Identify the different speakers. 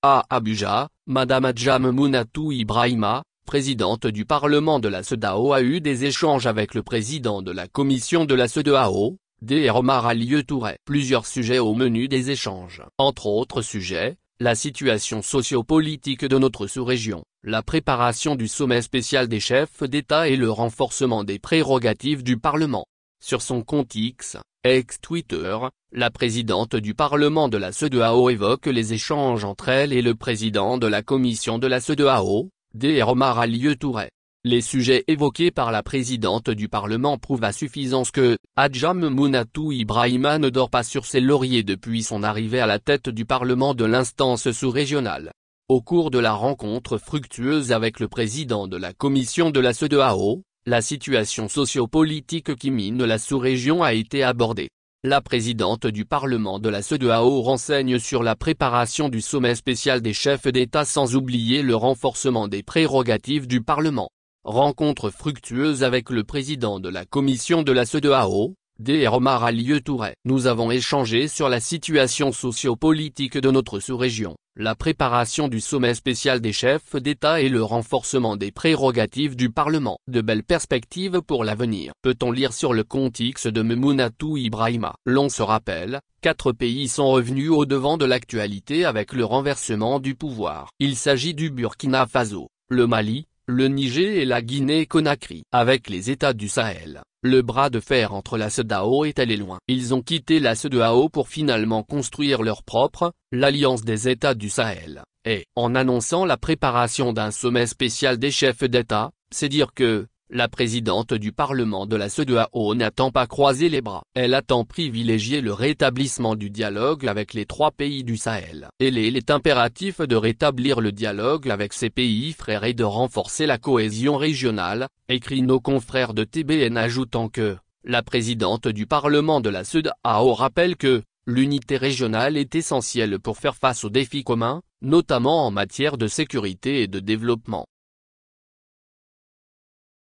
Speaker 1: À Abuja, Madame Adjam Mounatou Ibrahima, présidente du Parlement de la CEDEAO, a eu des échanges avec le président de la commission de la CEDEAO, Dr Omar Alieu Touré. Plusieurs sujets au menu des échanges. Entre autres sujets, la situation socio-politique de notre sous-région, la préparation du sommet spécial des chefs d'État et le renforcement des prérogatives du Parlement. Sur son compte X, ex-Twitter, la présidente du Parlement de la CEDEAO évoque les échanges entre elle et le président de la commission de la CEDEAO, Dr Omar Alieu Touré. Les sujets évoqués par la présidente du Parlement prouvent à suffisance que Adjam Mounatou Ibrahima ne dort pas sur ses lauriers depuis son arrivée à la tête du Parlement de l'instance sous-régionale. Au cours de la rencontre fructueuse avec le président de la commission de la CEDEAO, la situation socio-politique qui mine la sous-région a été abordée. La présidente du Parlement de la CEDEAO renseigne sur la préparation du sommet spécial des chefs d'État sans oublier le renforcement des prérogatives du Parlement. Rencontre fructueuse avec le président de la commission de la CEDEAO, Dr Omar Alieu Touré. Nous avons échangé sur la situation socio-politique de notre sous-région, la préparation du sommet spécial des chefs d'État et le renforcement des prérogatives du Parlement. De belles perspectives pour l'avenir, peut-on lire sur le compte X de Mounatou Ibrahima. L'on se rappelle, 4 pays sont revenus au devant de l'actualité avec le renversement du pouvoir. Il s'agit du Burkina Faso, le Mali, le Niger et la Guinée-Conakry. Avec les États du Sahel, le bras de fer entre la CEDEAO est allé loin. Ils ont quitté la CEDEAO pour finalement construire leur propre, l'Alliance des États du Sahel. Et, en annonçant la préparation d'un sommet spécial des chefs d'État, c'est dire que la présidente du Parlement de la CEDEAO n'attend pas croiser les bras. Elle attend privilégier le rétablissement du dialogue avec les 3 pays du Sahel. Il est impératif de rétablir le dialogue avec ces pays frères et de renforcer la cohésion régionale, écrit nos confrères de TBN, ajoutant que la présidente du Parlement de la CEDEAO rappelle que l'unité régionale est essentielle pour faire face aux défis communs, notamment en matière de sécurité et de développement.